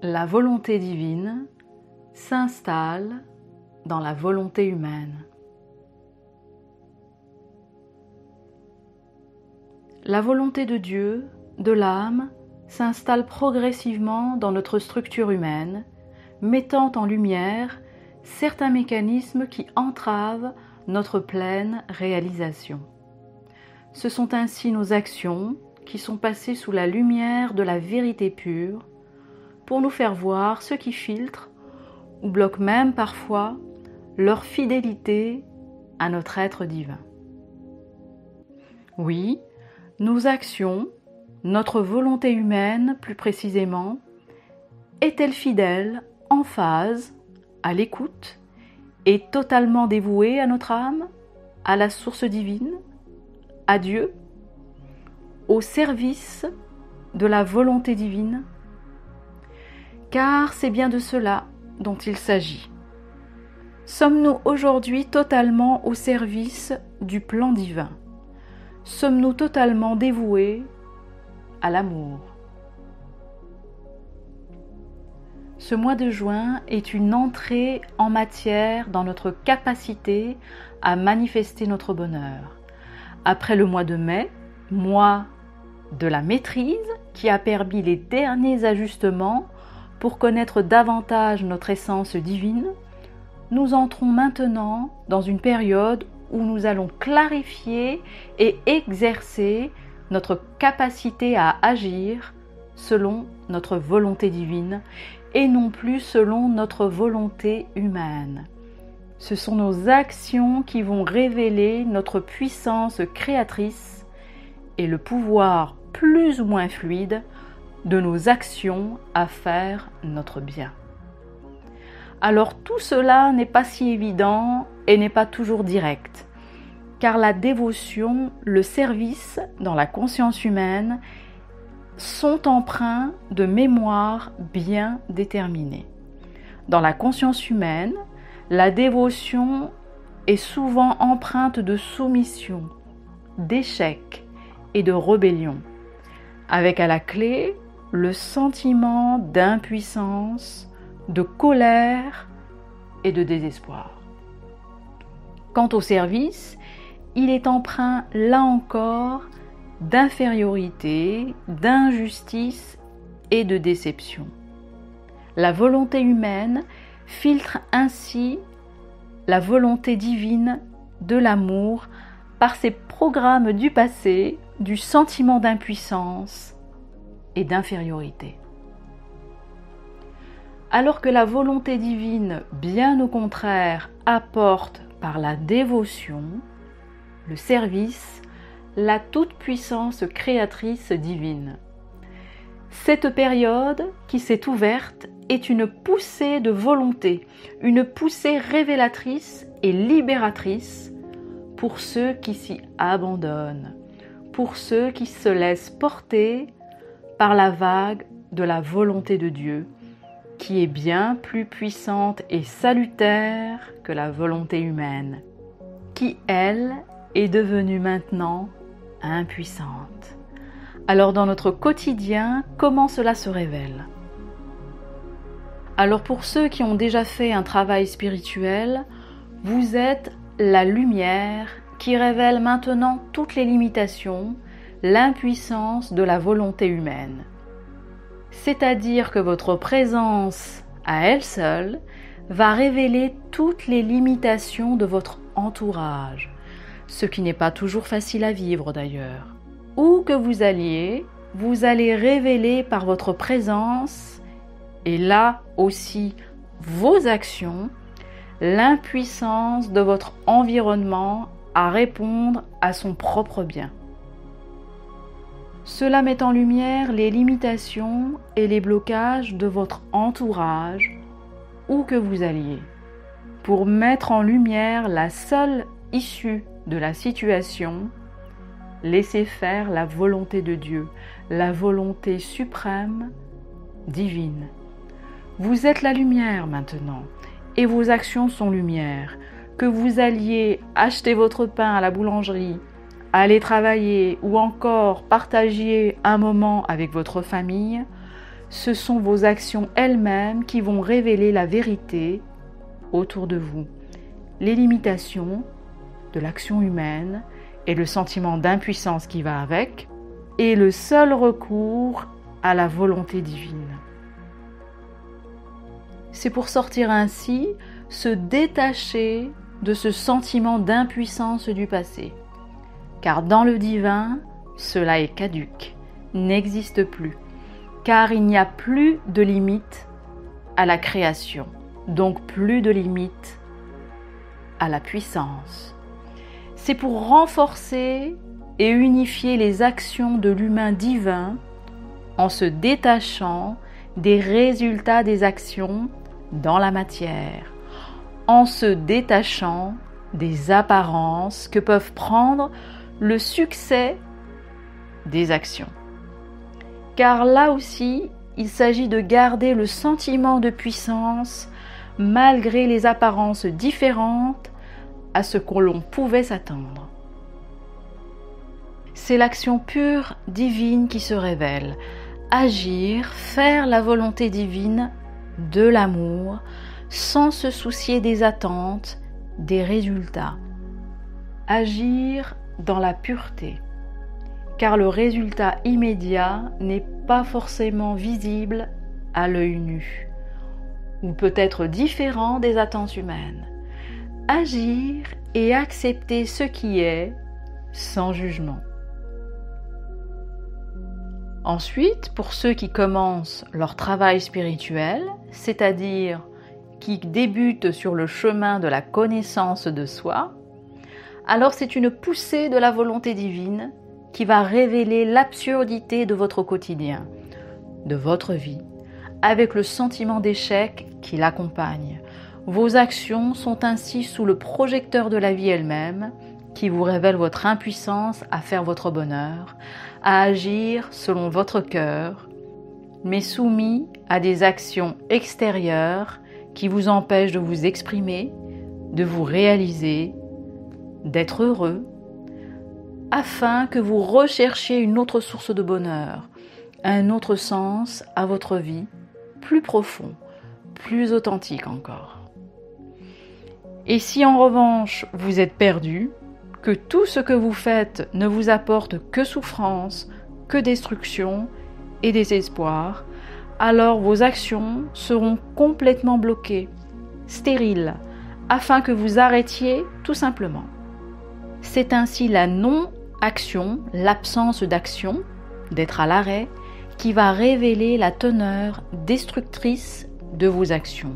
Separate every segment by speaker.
Speaker 1: la volonté divine s'installe dans la volonté humaine. La volonté de Dieu, de l'âme, s'installe progressivement dans notre structure humaine, mettant en lumière certains mécanismes qui entravent notre pleine réalisation. Ce sont ainsi nos actions qui sont passées sous la lumière de la vérité pure pour nous faire voir ce qui filtre ou bloque même parfois leur fidélité à notre être divin. Oui, nos actions, notre volonté humaine plus précisément, est-elle fidèle, en phase, à l'écoute et totalement dévouée à notre âme, à la source divine, à Dieu, au service de la volonté divine? Car c'est bien de cela dont il s'agit. Sommes-nous aujourd'hui totalement au service du plan divin? Sommes-nous totalement dévoués à l'amour? Ce mois de juin est une entrée en matière dans notre capacité à manifester notre bonheur. Après le mois de mai, mois de la maîtrise qui a permis les derniers ajustements pour connaître davantage notre essence divine, nous entrons maintenant dans une période où nous allons clarifier et exercer notre capacité à agir selon notre volonté divine et non plus selon notre volonté humaine. Ce sont nos actions qui vont révéler notre puissance créatrice et le pouvoir plus ou moins fluide de nos actions à faire notre bien. Alors tout cela n'est pas si évident et n'est pas toujours direct, car la dévotion, le service dans la conscience humaine sont empreints de mémoire bien déterminée. Dans la conscience humaine, la dévotion est souvent empreinte de soumission, d'échec et de rébellion, avec à la clé le sentiment d'impuissance, de colère et de désespoir. Quant au service, il est empreint, là encore, d'infériorité, d'injustice et de déception. La volonté humaine filtre ainsi la volonté divine de l'amour par ses programmes du passé, du sentiment d'impuissance et d'infériorité. Alors que la volonté divine, bien au contraire, apporte par la dévotion, le service, la toute-puissance créatrice divine. Cette période qui s'est ouverte est une poussée de volonté, une poussée révélatrice et libératrice pour ceux qui s'y abandonnent, pour ceux qui se laissent porter par la vague de la volonté de Dieu, qui est bien plus puissante et salutaire que la volonté humaine, qui, elle, est devenue maintenant impuissante. Alors dans notre quotidien, comment cela se révèle? Alors pour ceux qui ont déjà fait un travail spirituel, vous êtes la lumière qui révèle maintenant toutes les limitations, l'impuissance de la volonté humaine. C'est-à-dire que votre présence à elle seule va révéler toutes les limitations de votre entourage, ce qui n'est pas toujours facile à vivre d'ailleurs. Où que vous alliez, vous allez révéler par votre présence, et là aussi vos actions, l'impuissance de votre environnement à répondre à son propre bien. Cela met en lumière les limitations et les blocages de votre entourage, où que vous alliez, pour mettre en lumière la seule issue de la situation, laissez faire la volonté de Dieu, la volonté suprême, divine. Vous êtes la lumière maintenant, et vos actions sont lumière. Que vous alliez acheter votre pain à la boulangerie, aller travailler ou encore partagiez un moment avec votre famille, Ce sont vos actions elles-mêmes qui vont révéler la vérité autour de vous. Les limitations de l'action humaine et le sentiment d'impuissance qui va avec, est le seul recours à la volonté divine. C'est pour sortir ainsi, se détacher de ce sentiment d'impuissance du passé. Car dans le divin, cela est caduc, n'existe plus, car il n'y a plus de limite à la création, donc plus de limite à la puissance. C'est pour renforcer et unifier les actions de l'humain divin en se détachant des résultats des actions dans la matière, en se détachant des apparences que peuvent prendre le succès des actions. Car là aussi, il s'agit de garder le sentiment de puissance malgré les apparences différentes à ce que l'on pouvait s'attendre. C'est l'action pure divine qui se révèle. Agir, faire la volonté divine de l'amour, sans se soucier des attentes, des résultats. Agir dans la pureté, car le résultat immédiat n'est pas forcément visible à l'œil nu, ou peut être différent des attentes humaines. Agir et accepter ce qui est sans jugement. Ensuite, pour ceux qui commencent leur travail spirituel, c'est-à-dire qui débutent sur le chemin de la connaissance de soi, alors c'est une poussée de la volonté divine qui va révéler l'absurdité de votre quotidien, de votre vie, avec le sentiment d'échec qui l'accompagne. Vos actions sont ainsi sous le projecteur de la vie elle-même, qui vous révèle votre impuissance à faire votre bonheur, à agir selon votre cœur, mais soumis à des actions extérieures qui vous empêchent de vous exprimer, de vous réaliser, d'être heureux, afin que vous recherchiez une autre source de bonheur, un autre sens à votre vie, plus profond, plus authentique encore. Et si en revanche vous êtes perdu, que tout ce que vous faites ne vous apporte que souffrance, que destruction et désespoir, alors vos actions seront complètement bloquées, stériles, afin que vous arrêtiez tout simplement. C'est ainsi la non-action, l'absence d'action, d'être à l'arrêt, qui va révéler la teneur destructrice de vos actions.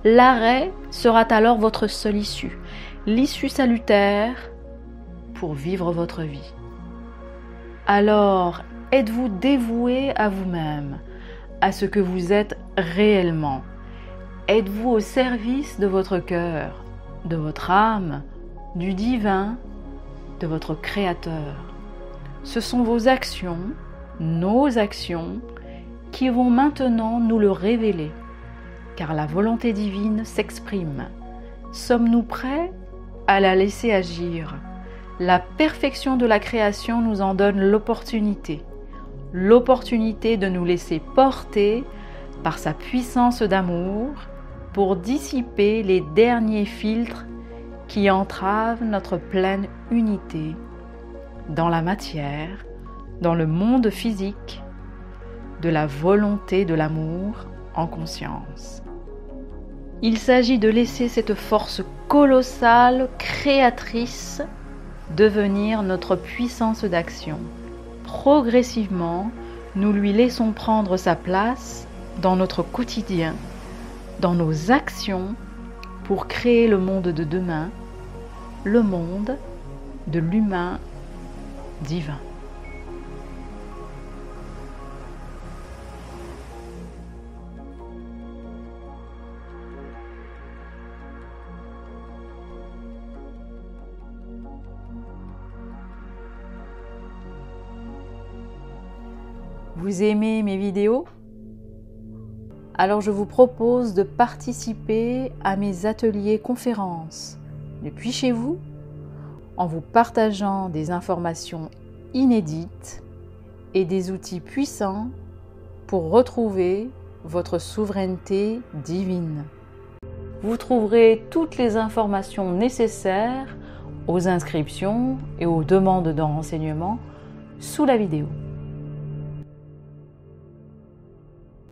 Speaker 1: L'arrêt sera alors votre seule issue, l'issue salutaire pour vivre votre vie. Alors, êtes-vous dévoué à vous-même, à ce que vous êtes réellement? Êtes-vous au service de votre cœur, de votre âme, du divin, de votre Créateur? Ce sont vos actions, nos actions, qui vont maintenant nous le révéler, car la volonté divine s'exprime. Sommes-nous prêts à la laisser agir? La perfection de la création nous en donne l'opportunité de nous laisser porter par sa puissance d'amour pour dissiper les derniers filtres qui entravent notre pleine unité dans la matière, dans le monde physique, de la volonté de l'amour en conscience. Il s'agit de laisser cette force colossale, créatrice, devenir notre puissance d'action. Progressivement, nous lui laissons prendre sa place dans notre quotidien, dans nos actions, pour créer le monde de demain, le monde de l'humain divin. Vous aimez mes vidéos? Alors je vous propose de participer à mes ateliers conférences depuis chez vous, en vous partageant des informations inédites et des outils puissants pour retrouver votre souveraineté divine. Vous trouverez toutes les informations nécessaires aux inscriptions et aux demandes de renseignements sous la vidéo.